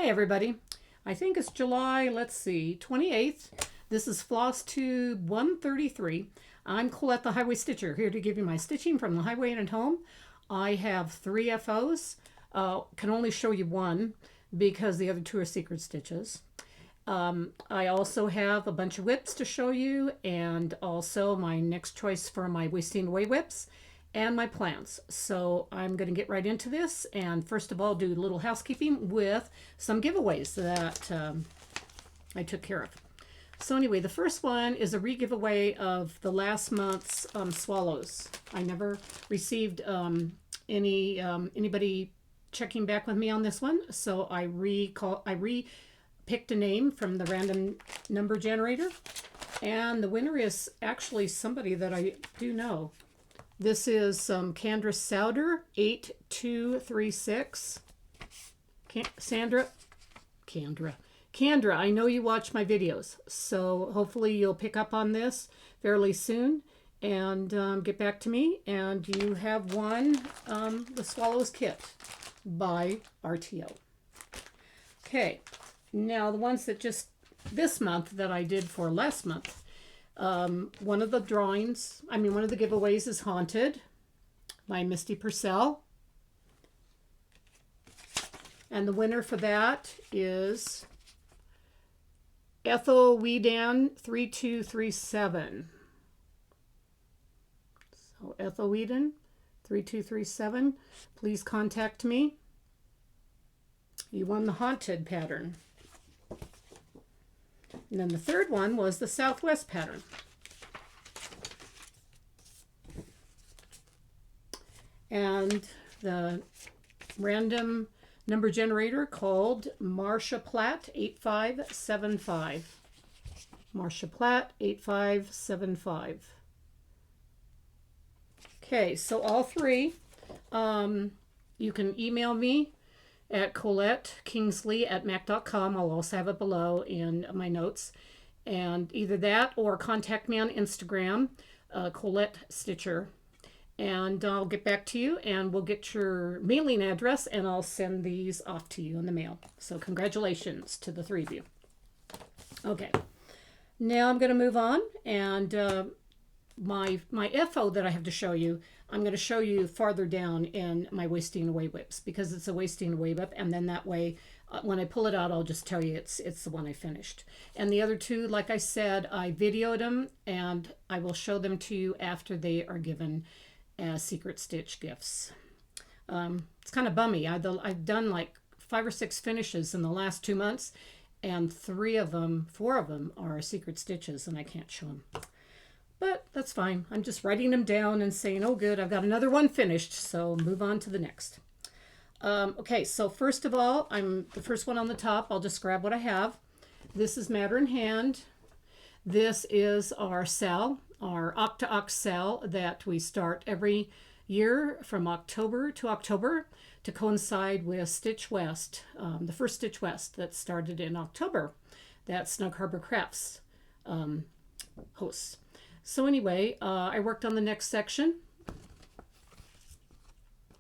Hi everybody. I think it's July, let's see, 28th. This is Floss Tube 133. I'm Colette the Highway Stitcher, here to give you my stitching from the highway and at home. I have 3 FOs. Can only show you one because the other 2 are secret stitches. I also have a bunch of whips to show you, and also my next choice for my wasting away whips and my plants. So I'm going to get right into this, and first of all do a little housekeeping with some giveaways that I took care of. So anyway, the first one is a re-giveaway of the last month's swallows. I never received anybody checking back with me on this one, so I picked a name from the random number generator, and the winner is actually somebody that I do know. This is Kendra Souder 8236. Kendra, I know you watch my videos, so hopefully you'll pick up on this fairly soon and get back to me. And you have won the Swallows Kit by RTO. Okay, now the ones that just this month that I did for last month. One of the giveaways is Haunted by Misty Purcell. And the winner for that is Ethel Weedan 3237. So Ethel Weedan 3237, please contact me. You won the Haunted pattern. And then the third one was the Southwest pattern. And the random number generator called Marsha Platt 8575. Marsha Platt 8575. Okay, so all 3, you can email me at ColetteKingsley@mac.com. I'll also have it below in my notes. And either that or contact me on Instagram, Colette Stitcher. And I'll get back to you, and we'll get your mailing address, and I'll send these off to you in the mail. So congratulations to the 3 of you. Okay, now I'm going to move on, and my FO that I have to show you, I'm going to show you farther down in my wasting away whips, because it's a wasting away whip, and then that way when I pull it out I'll just tell you it's the one I finished. And the other 2, like I said, I videoed them, and I will show them to you after they are given as secret stitch gifts. It's kind of bummy. I've done like 5 or 6 finishes in the last 2 months, and 4 of them are secret stitches, and I can't show them. But that's fine. I'm just writing them down and saying, oh good, I've got another one finished, so move on to the next. Okay, so first of all, I'm the first one on the top. I'll just grab what I have. This is Matter in Hand. This is our sale, our Octtoll sale that we start every year from October to October to coincide with Stitch West, the first Stitch West that started in October that Snug Harbor Crafts hosts. So anyway, I worked on the next section,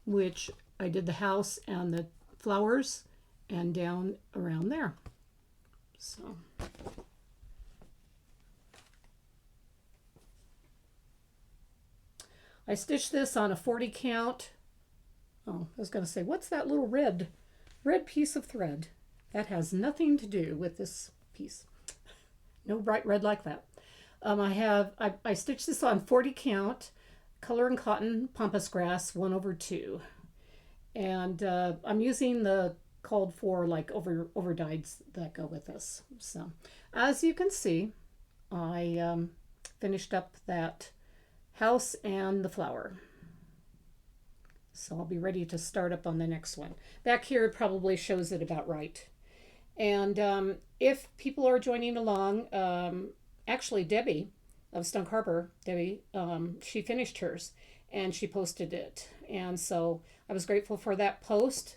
which I did the house and the flowers and down around there. So I stitched this on a 40 count. Oh, I was going to say, what's that little red piece of thread? That has nothing to do with this piece. No bright red like that. I stitched this on 40 count, color and cotton pampas grass 1/2, and I'm using the called for like over dyes that go with this. So as you can see, I finished up that house and the flower. So I'll be ready to start up on the next one. Back here it probably shows it about right. And if people are joining along, actually, Debbie of Snug Harbor, she finished hers and she posted it. And so I was grateful for that post.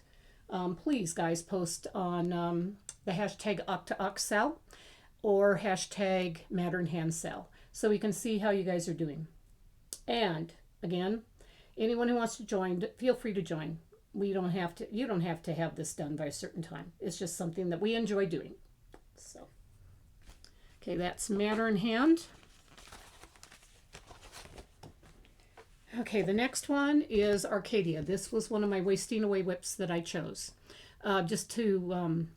Please, guys, post on the hashtag Octtoll or hashtag Matter in Hand sale so we can see how you guys are doing. And again, anyone who wants to join, feel free to join. you don't have to have this done by a certain time. It's just something that we enjoy doing. So, okay, that's Matter in Hand. Okay, the next one is Arcadia. This was one of my wasting away whips that I chose. Just to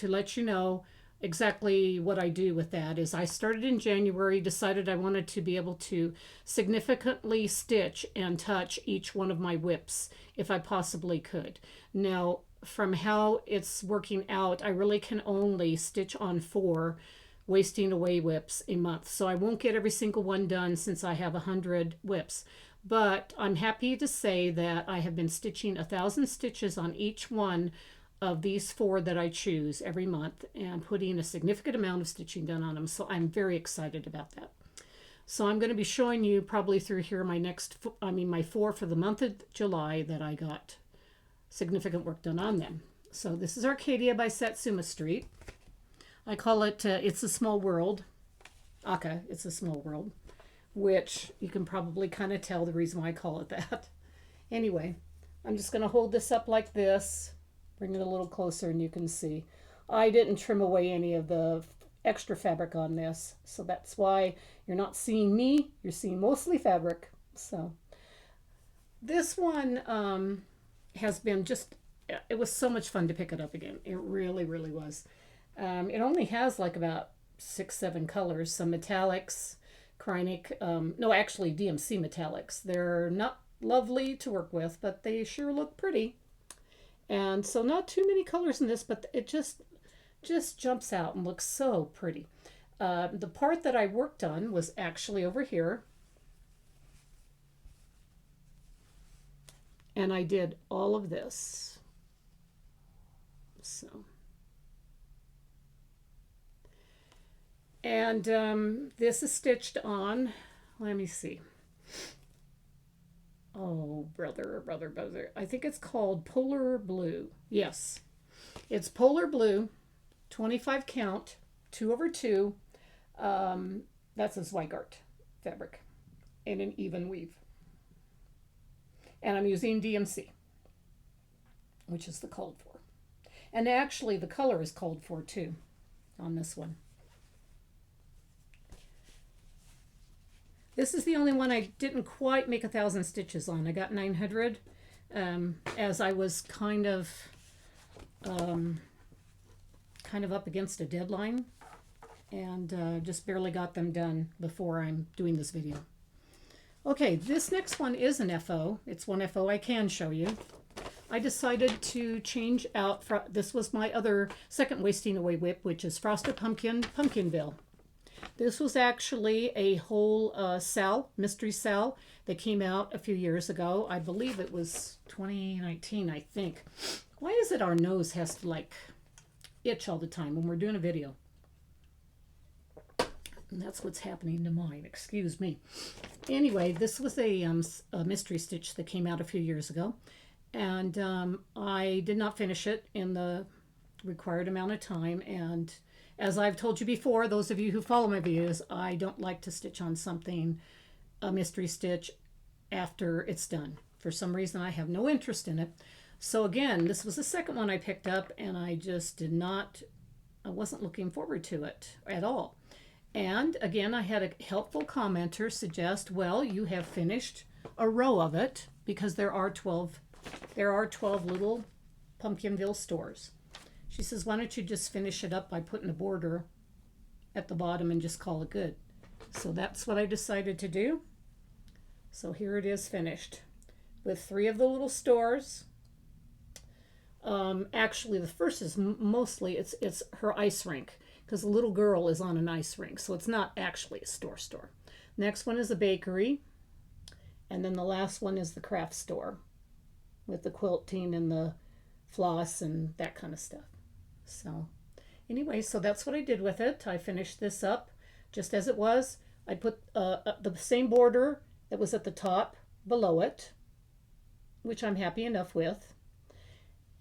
let you know exactly what I do with that is I started in January, decided I wanted to be able to significantly stitch and touch each one of my whips if I possibly could. Now, from how it's working out, I really can only stitch on 4 wasting away whips a month. So I won't get every single one done since I have 100 whips. But I'm happy to say that I have been stitching 1,000 stitches on each one of these 4 that I choose every month and putting a significant amount of stitching done on them. So I'm very excited about that. So I'm going to be showing you probably through here my 4 for the month of July that I got significant work done on them. So this is Arcadia by Satsuma Street. I call it It's a Small World. Aka, It's a Small World, which you can probably kind of tell the reason why I call it that. Anyway, I'm just going to hold this up like this. Bring it a little closer and you can see. I didn't trim away any of the extra fabric on this, so that's why you're not seeing me. You're seeing mostly fabric. So this one has been it was so much fun to pick it up again. It really, really was. It only has like about 6-7 colors, some metallics, Reinneck, no, actually DMC metallics. They're not lovely to work with, but they sure look pretty. And so not too many colors in this, but it just jumps out and looks so pretty. The part that I worked on was actually over here. And I did all of this. So. And this is stitched on, let me see. Oh, brother. I think it's called Polar Blue. Yes, it's Polar Blue, 25 count, 2/2. That's a Zweigart fabric in an even weave. And I'm using DMC, which is the called for. And actually the color is called for too on this one. This is the only one I didn't quite make 1,000 stitches on. I got 900 as I was kind of up against a deadline and just barely got them done before I'm doing this video. Okay, this next one is an FO. It's one FO I can show you. I decided to change out, this was my other second wasting away whip, which is Frosted Pumpkin, Pumpkinville. This was actually a whole mystery cell that came out a few years ago. I believe it was 2019, I think. Why is it our nose has to like itch all the time when we're doing a video? And that's what's happening to mine, excuse me. Anyway, this was a mystery stitch that came out a few years ago. And I did not finish it in the required amount of time. And as I've told you before, those of you who follow my videos, I don't like to stitch on something, a mystery stitch, after it's done. For some reason, I have no interest in it. So again, this was the second one I picked up, and I just I wasn't looking forward to it at all. And again, I had a helpful commenter suggest, well, you have finished a row of it because there are 12 little Pumpkinville stores. She says, why don't you just finish it up by putting a border at the bottom and just call it good? So that's what I decided to do. So here it is finished with 3 of the little stores. Actually, the first is mostly, it's her ice rink because the little girl is on an ice rink. So it's not actually a store. Next one is a bakery. And then the last one is the craft store with the quilting and the floss and that kind of stuff. So anyway, so that's what I did with it. I finished this up just as it was. I put the same border that was at the top below it, which I'm happy enough with,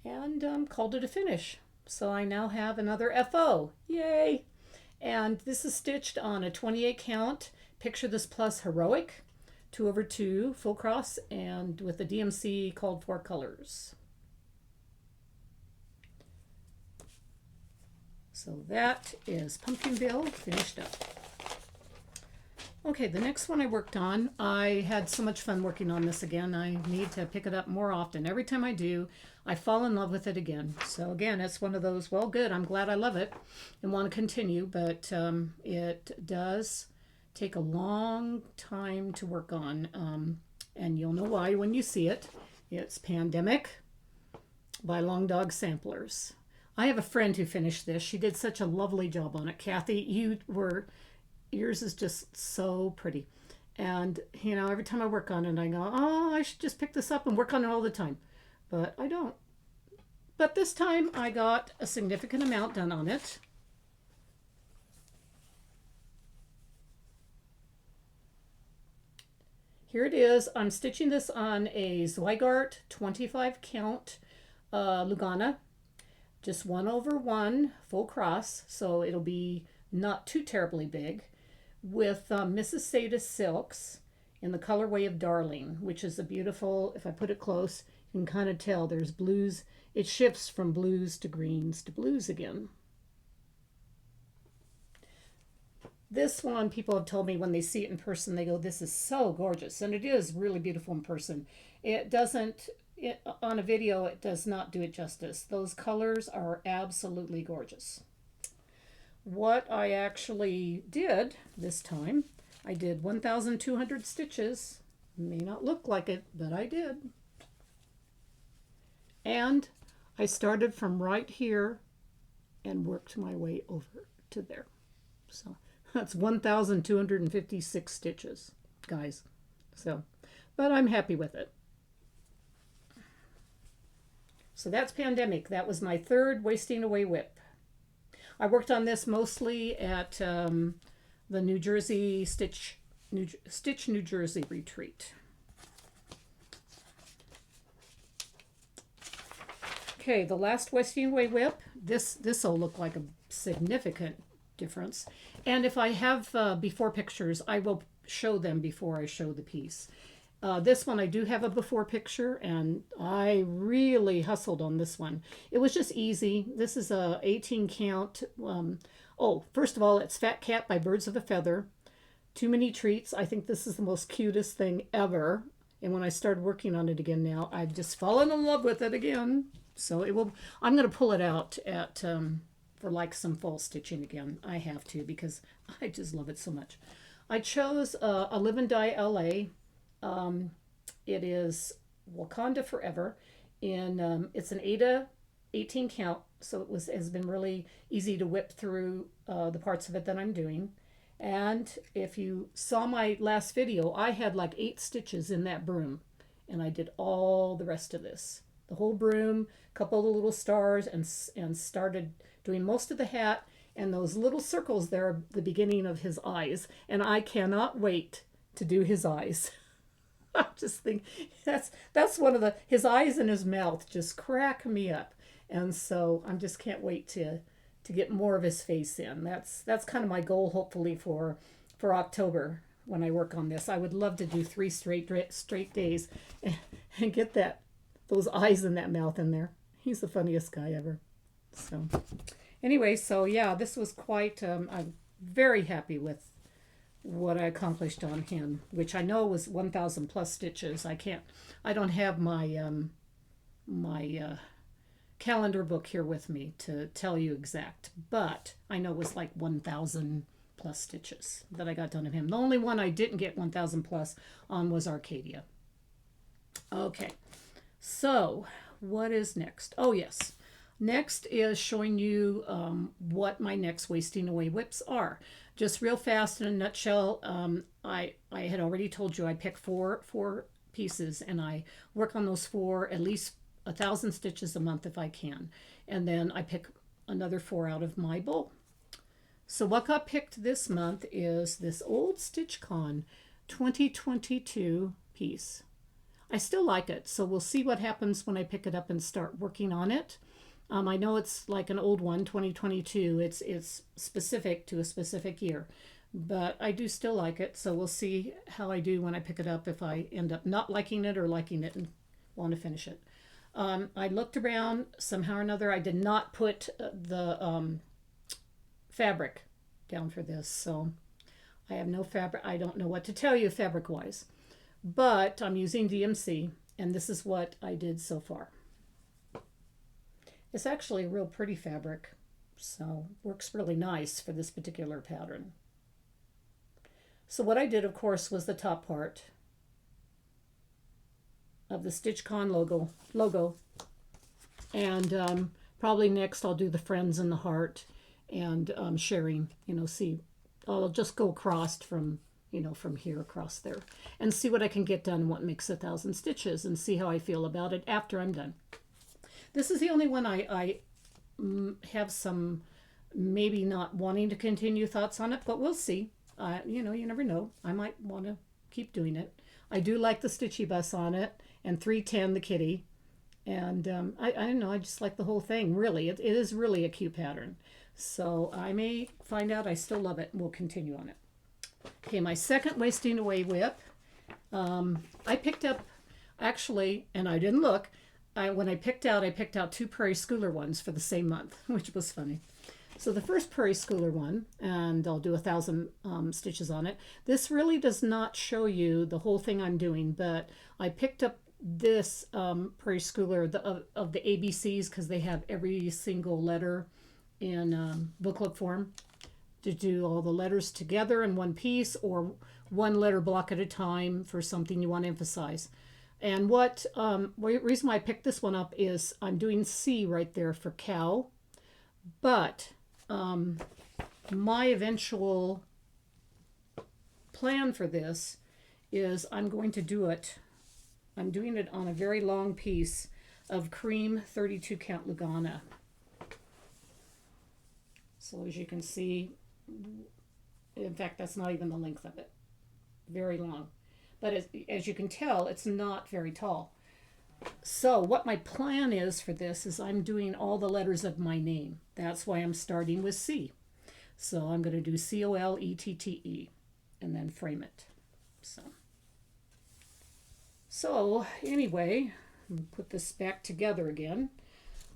and called it a finish. So I now have another FO. Yay! And this is stitched on a 28 count Picture This Plus Heroic, 2/2 full cross, and with the DMC called for colors. So that is Pumpkinville finished up. Okay, the next one I worked on, I had so much fun working on this again. I need to pick it up more often. Every time I do, I fall in love with it again. So again, it's one of those, well, good, I'm glad I love it and want to continue, but it does take a long time to work on, and you'll know why when you see it. It's Pandemic by Long Dog Samplers. I have a friend who finished this. She did such a lovely job on it. Kathy, yours is just so pretty. And, you know, every time I work on it, I go, oh, I should just pick this up and work on it all the time. But I don't. But this time I got a significant amount done on it. Here it is. I'm stitching this on a Zweigart 25 count Lugana. Just 1/1 full cross, so it'll be not too terribly big, with Mrs. Seda silks in the colorway of Darling, which is a beautiful, if I put it close, you can kind of tell there's blues. It shifts from blues to greens to blues again. This one, people have told me when they see it in person, they go, this is so gorgeous. And it is really beautiful in person. It doesn't, on a video, it does not do it justice. Those colors are absolutely gorgeous. What I actually did this time, I did 1,200 stitches. May not look like it, but I did. And I started from right here and worked my way over to there. So that's 1,256 stitches, guys. So, but I'm happy with it. So that's Pandemic. That was my third Wasting Away WIP. I worked on this mostly at the New Jersey Stitch New Jersey retreat. Okay, the last Wasting Away WIP. This will look like a significant difference. And if I have before pictures, I will show them before I show the piece. This one I do have a before picture, and I really hustled on this one. It was just easy. This is a 18 count. Oh, first of all, it's Fat Cat by Birds of a Feather. Too Many Treats. I think this is the most cutest thing ever. And when I started working on it again now, I've just fallen in love with it again. So it will. I'm going to pull it out at for like some fall stitching again. I have to because I just love it so much. I chose a Live and Die LA. It is Wakanda Forever, and it's an Aida 18 count, so it has been really easy to whip through the parts of it that I'm doing. And if you saw my last video, I had like 8 stitches in that broom, and I did all the rest of this, the whole broom, a couple of little stars, and started doing most of the hat, and those little circles there are the beginning of his eyes, and I cannot wait to do his eyes. I just think that's one of his eyes and his mouth just crack me up, and so I just can't wait to get more of his face in. That's kind of my goal, hopefully for October when I work on this. I would love to do 3 straight days and get those eyes and that mouth in there. He's the funniest guy ever. So anyway, so yeah, this was quite. I'm very happy with what I accomplished on him, which I know was 1,000 plus stitches. I don't have my my calendar book here with me to tell you exact, but I know it was like 1,000 plus stitches that I got done of him. The only one I didn't get 1,000 plus on was Arcadia. Okay, so what is next? Oh yes, next is showing you what my next Wasting Away WIPs are. Just real fast in a nutshell, I had already told you I pick four pieces, and I work on those 4, at least 1,000 stitches a month if I can. And then I pick another 4 out of my bowl. So what got picked this month is this old StitchCon 2022 piece. I still like it, so we'll see what happens when I pick it up and start working on it. I know it's like an old one, 2022. It's specific to a specific year, but I do still like it. So we'll see how I do when I pick it up, if I end up not liking it or liking it and want to finish it. I looked around somehow or another. I did not put the fabric down for this, so I have no fabric. I don't know what to tell you fabric wise, but I'm using DMC, and this is what I did so far. It's actually a real pretty fabric, so works really nice for this particular pattern. So what I did, of course, was the top part of the StitchCon logo. And probably next I'll do the friends and the heart and sharing, see, I'll just go across from, from here across there and see what I can get done, what makes 1,000 stitches, and see how I feel about it after I'm done. This is the only one I have some maybe not wanting to continue thoughts on it, but we'll see. You never know. I might want to keep doing it. I do like the Stitchy Bus on it, and 310 the kitty. And I don't know, I just like the whole thing, really. It is really a cute pattern. So I may find out I still love it, and we'll continue on it. Okay, my second Wasting Away whip. I picked up, actually, and I didn't look, when I picked out 2 Prairie Schooler ones for the same month, which was funny. So the first Prairie Schooler one, and I'll do 1,000 stitches on it. This really does not show you the whole thing I'm doing, but I picked up this Prairie Schooler of the ABCs because they have every single letter in booklet form to do all the letters together in one piece or one letter block at a time for something you want to emphasize. And what reason why I picked this one up is I'm doing C right there for cow, but my eventual plan for this is I'm going to do it. I'm doing it on a very long piece of cream 32 count Lugana. So as you can see, in fact, that's not even the length of it. Very long. But as you can tell, it's not very tall. So what my plan is for this is I'm doing all the letters of my name. That's why I'm starting with C. So I'm going to do COLETTE and then frame it. So anyway, put this back together again.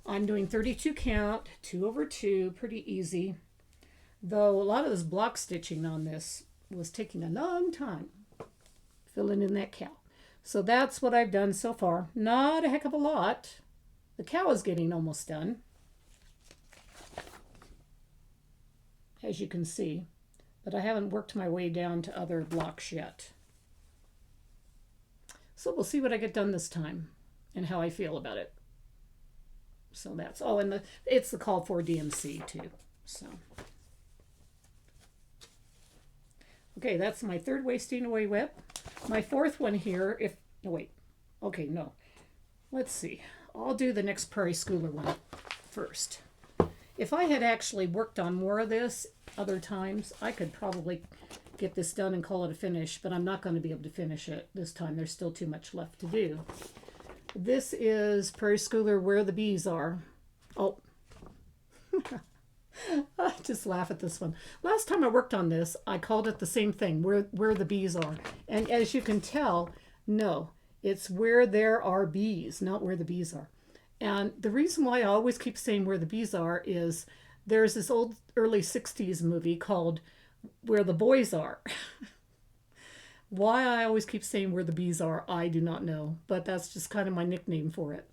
I'm doing 32 count, 2/2, pretty easy. Though a lot of this block stitching on this was taking a long time, filling in that cow. So that's what I've done so far. Not a heck of a lot. The cow is getting almost done, as you can see, but I haven't worked my way down to other blocks yet. So we'll see what I get done this time and how I feel about it. So that's, and it's the call for DMC too. So, okay, that's my third Wasting Away whip. My fourth one here, let's see. I'll do the next Prairie Schooler one first. If I had actually worked on more of this other times, I could probably get this done and call it a finish, but I'm not going to be able to finish it this time. There's still too much left to do. This is Prairie Schooler Where the Bees Are. Oh, I just laugh at this one. Last time I worked on this, I called it the same thing, where the bees are. And as you can tell, no, it's where there are bees, not where the bees are. And the reason why I always keep saying where the bees are is there's this old early 60s movie called Where the Boys Are. Why I always keep saying where the bees are, I do not know, but that's just kind of my nickname for it.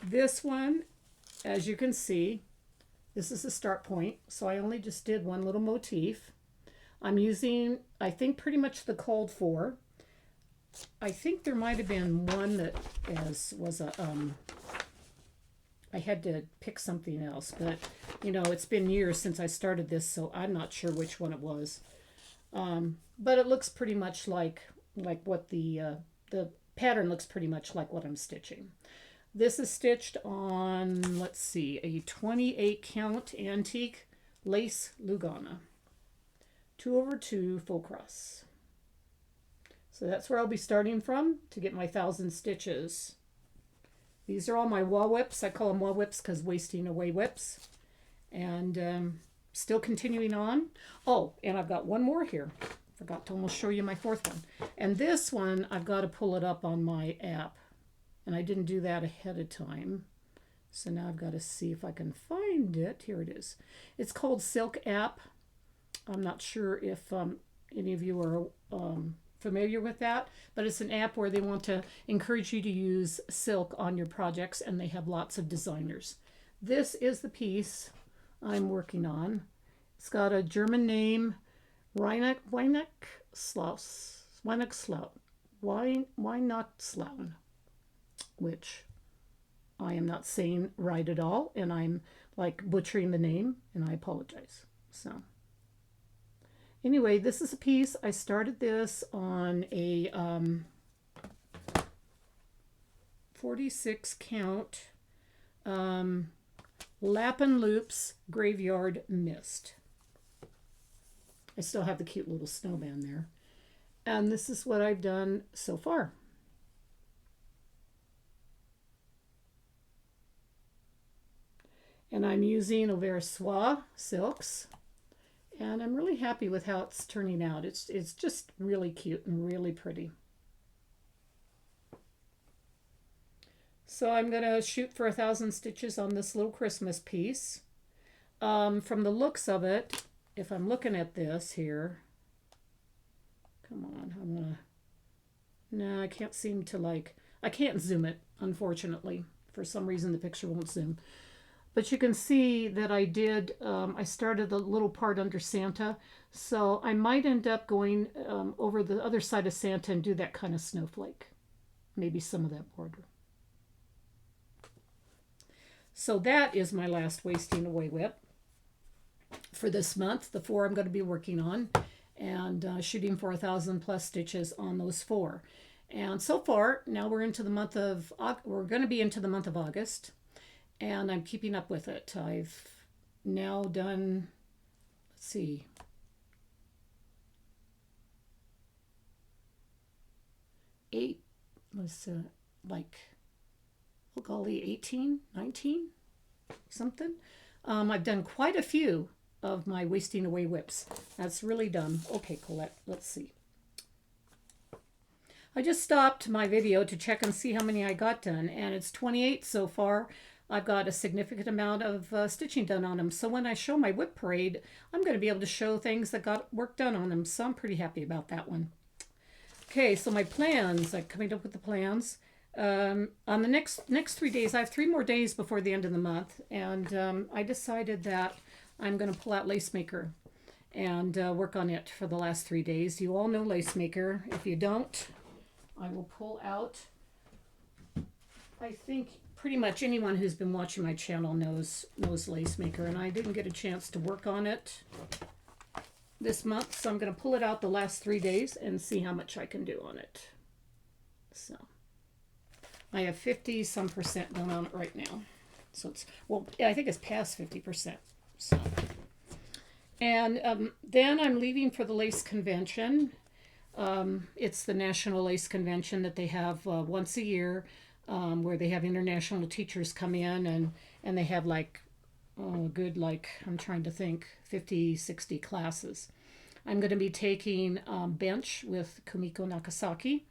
This one, as you can see, this is the start point, so I only just did one little motif. I'm using, I think, pretty much the called for. I think there might have been one that I had to pick something else, but it's been years since I started this, so I'm not sure which one it was. But it looks pretty much like what the pattern looks pretty much like what I'm stitching. This is stitched on, let's see, a 28 count antique lace Lugana, 2/2 full cross. So that's where I'll be starting from to get my 1,000 stitches. These are all my wall whips. I call them wall whips because Wasting Away whips. And still continuing on. Oh, and I've got one more here. Forgot to almost show you my fourth one. And this one, I've got to pull it up on my app. And I didn't do that ahead of time. So now I've got to see if I can find it. Here it is. It's called Silk App. I'm not sure if any of you are familiar with that, but it's an app where they want to encourage you to use silk on your projects, and they have lots of designers. This is the piece I'm working on. It's got a German name, Reinneck Slouse, which I am not saying right at all, and I'm like butchering the name, and I apologize. So anyway, this is a piece. I started this on a 46 count Lap and Loops Graveyard Mist. I still have the cute little snowman there. And this is what I've done so far. And I'm using Auvert Soie silks. And I'm really happy with how it's turning out. It's just really cute and really pretty. So I'm going to shoot for 1,000 stitches on this little Christmas piece. From the looks of it, if I'm looking at this here, come on, no, I can't seem to I can't zoom it, unfortunately. For some reason the picture won't zoom. But you can see that I did, I started the little part under Santa, so I might end up going over the other side of Santa and do that kind of snowflake. Maybe some of that border. So that is my last Wasting Away whip for this month, the 4 I'm going to be working on, and shooting for 1,000 plus stitches on those 4. And so far, now we're into the month of, we're going to be into the month of August. And I'm keeping up with it. I've now done, let's see, 8, oh golly, 18, 19, something. I've done quite a few of my Wasting Away whips. That's really done. Okay, Colette, let's see. I just stopped my video to check and see how many I got done, and it's 28 so far. I've got a significant amount of stitching done on them. So when I show my whip parade, I'm going to be able to show things that got work done on them. So I'm pretty happy about that one. Okay, so my plans, I'm coming up with the plans. On the next 3 days, I have 3 more days before the end of the month. And I decided that I'm going to pull out Lace Maker and work on it for the last 3 days. You all know Lace Maker. If you don't, I will pull out, I think pretty much anyone who's been watching my channel knows Lace Maker, and I didn't get a chance to work on it this month, so I'm going to pull it out the last 3 days and see how much I can do on it. So I have 50-some% done on it right now. So it's, well, I think it's past 50%. So, and then I'm leaving for the Lace Convention. It's the National Lace Convention that they have once a year. Where they have international teachers come in and they have I'm trying to think, 50, 60 classes. I'm going to be taking Bench with Kumiko Nakasaki,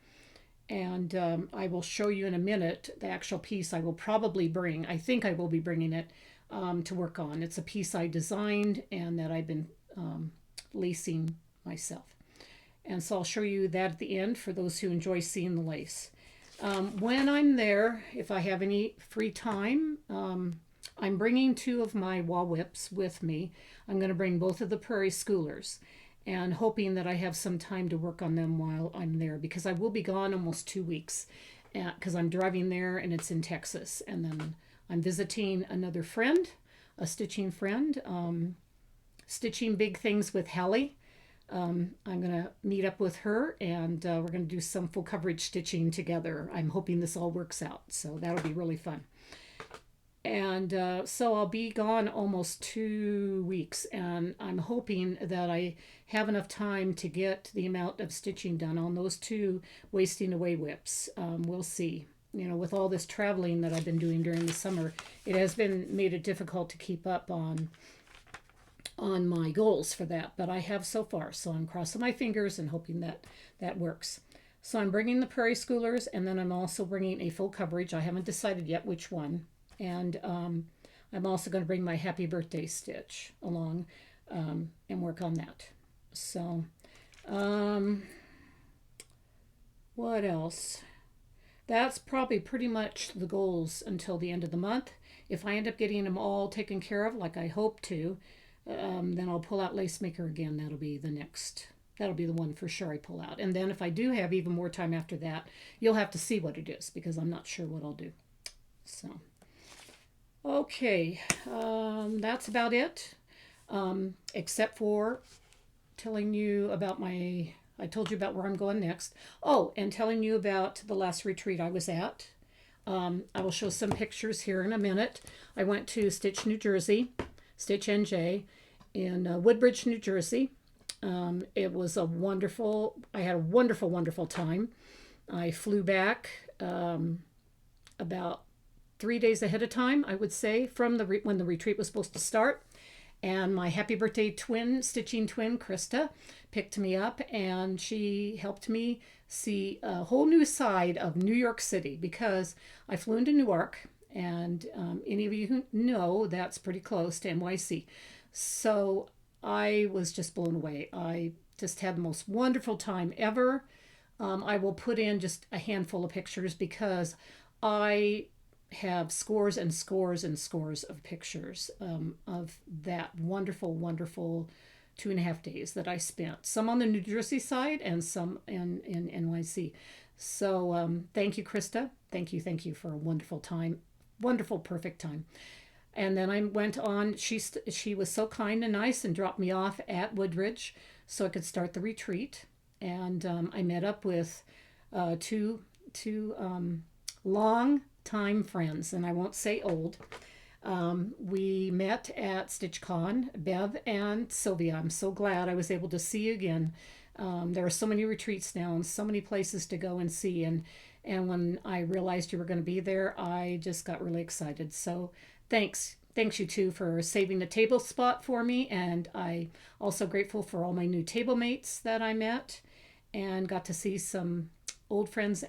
and I will show you in a minute the actual piece I will probably bring. I think I will be bringing it to work on. It's a piece I designed and that I've been lacing myself. And so I'll show you that at the end for those who enjoy seeing the lace. When I'm there, if I have any free time, I'm bringing 2 of my wall whips with me. I'm going to bring both of the Prairie Schoolers and hoping that I have some time to work on them while I'm there, because I will be gone almost 2 weeks because I'm driving there and it's in Texas. And then I'm visiting another friend, a stitching friend, Stitching Big Things with Hallie. I'm going to meet up with her, and we're going to do some full coverage stitching together. I'm hoping this all works out, so that'll be really fun. And so I'll be gone almost 2 weeks, and I'm hoping that I have enough time to get the amount of stitching done on those 2 Wasting Away whips. We'll see. You know, with all this traveling that I've been doing during the summer, it has made it difficult to keep up on my goals for that, but I have so far, so I'm crossing my fingers and hoping that that works. So I'm bringing the Prairie Schoolers, and then I'm also bringing a full coverage. I haven't decided yet which one. And I'm also going to bring my happy birthday stitch along and work on that. So, um, what else? That's probably pretty much the goals until the end of the month. If I end up getting them all taken care of, like I hope to, then I'll pull out Lace Maker again. That'll be the next. That'll be the one for sure I pull out. And then if I do have even more time after that, you'll have to see what it is because I'm not sure what I'll do. So, okay, that's about it. Except for telling you about I told you about where I'm going next. Oh, and telling you about the last retreat I was at. I will show some pictures here in a minute. I went to Stitch, New Jersey, Stitch NJ in Woodbridge, New Jersey. It was I had a wonderful, wonderful time. I flew back about 3 days ahead of time, I would say, from when the retreat was supposed to start. And my happy birthday stitching twin, Krista, picked me up and she helped me see a whole new side of New York City because I flew into Newark, and any of you who know, that's pretty close to NYC. So I was just blown away. I just had the most wonderful time ever. I will put in just a handful of pictures because I have scores and scores and scores of pictures of that wonderful, wonderful 2.5 days that I spent. Some on the New Jersey side and some in NYC. So thank you, Krista. Thank you for a wonderful time. Wonderful, perfect time. And then I went on. She was so kind and nice and dropped me off at Woodbridge so I could start the retreat. And I met up with two long time friends, and I won't say old. We met at StitchCon, Bev and Sylvia. I'm so glad I was able to see you again. There are so many retreats now and so many places to go and see. And when I realized you were going to be there, I just got really excited. So thanks. Thanks you two for saving the table spot for me. And I also grateful for all my new table mates that I met and got to see some old friends,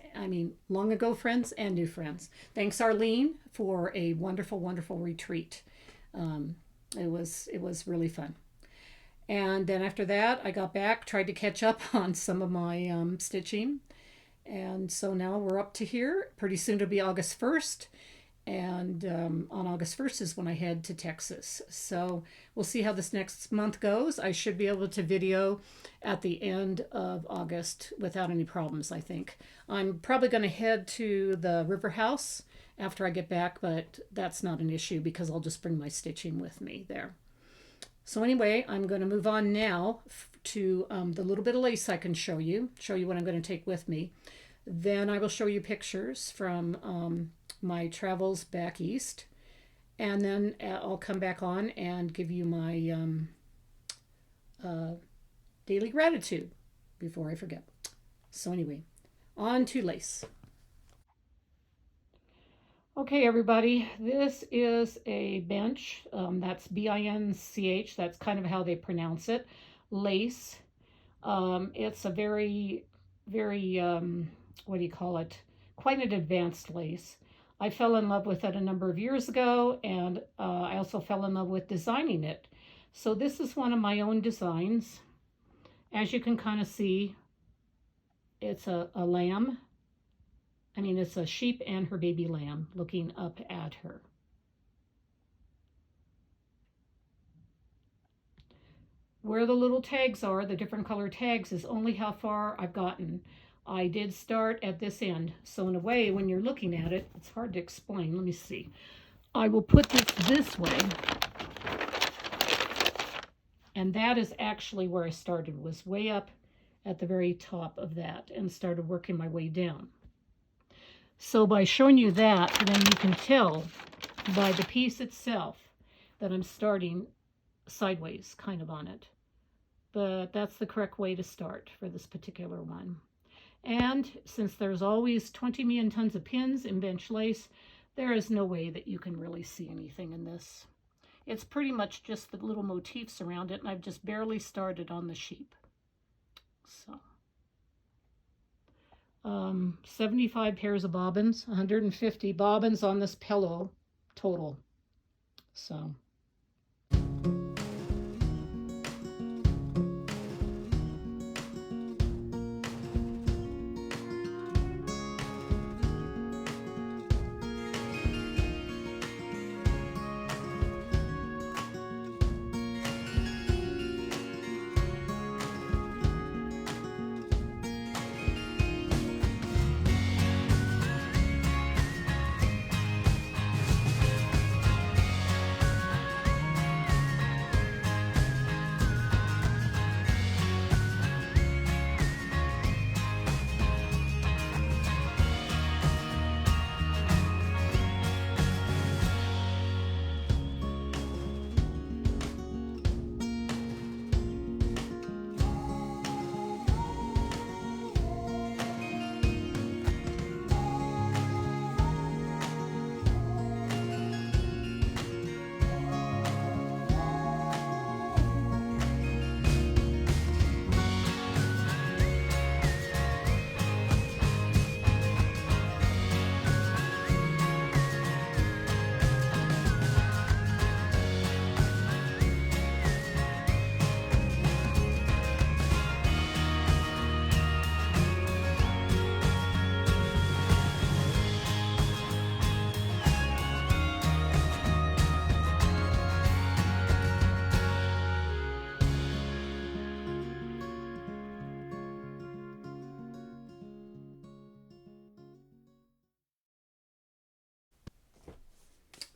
long ago friends and new friends. Thanks, Arlene, for a wonderful, wonderful retreat. It was really fun. And then after that, I got back, tried to catch up on some of my stitching. And so now we're up to here. Pretty soon it'll be August 1st. And on August 1st is when I head to Texas. So we'll see how this next month goes. I should be able to video at the end of August without any problems, I think. I'm probably going to head to the River House after I get back, but that's not an issue because I'll just bring my stitching with me there. So anyway, I'm going to move on now to the little bit of lace I can show you what I'm going to take with me. Then I will show you pictures from my travels back east, and then I'll come back on and give you my daily gratitude before I forget. So anyway, on to lace. Okay, everybody, this is a bench. That's BINCH. That's kind of how they pronounce it. Lace. It's a very, very, what do you call it? Quite an advanced lace. I fell in love with it a number of years ago, and I also fell in love with designing it. So this is one of my own designs. As you can kind of see, it's a lamb. It's a sheep and her baby lamb looking up at her. Where the little tags are, the different color tags, is only how far I've gotten. I did start at this end. So in a way, when you're looking at it, it's hard to explain. Let me see. I will put this way. And that is actually where I started, was way up at the very top of that and started working my way down. So by showing you that, then you can tell by the piece itself that I'm starting sideways kind of on it. But that's the correct way to start for this particular one. And since there's always 20 million tons of pins in bench lace, there is no way that you can really see anything in this. It's pretty much just the little motifs around it, and I've just barely started on the sheep. So 75 pairs of bobbins, 150 bobbins on this pillow. total. So.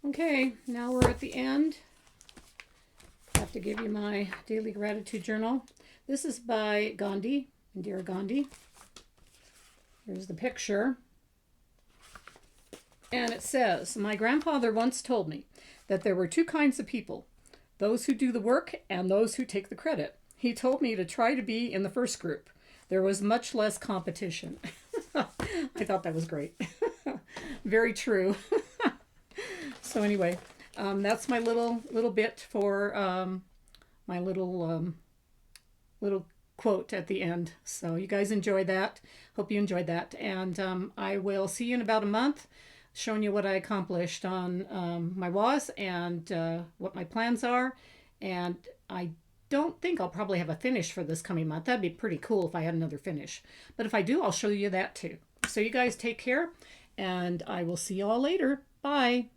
Okay, now we're at the end. I have to give you my daily gratitude journal. This is by Gandhi, Indira Gandhi. Here's the picture. And it says, my grandfather once told me that there were two kinds of people, those who do the work and those who take the credit. He told me to try to be in the first group. There was much less competition. I thought that was great. Very true. So anyway, that's my little bit for my little quote at the end. So you guys enjoy that. Hope you enjoyed that. And I will see you in about a month, showing you what I accomplished on my WAS and what my plans are. And I don't think I'll probably have a finish for this coming month. That'd be pretty cool if I had another finish. But if I do, I'll show you that too. So you guys take care, and I will see you all later. Bye.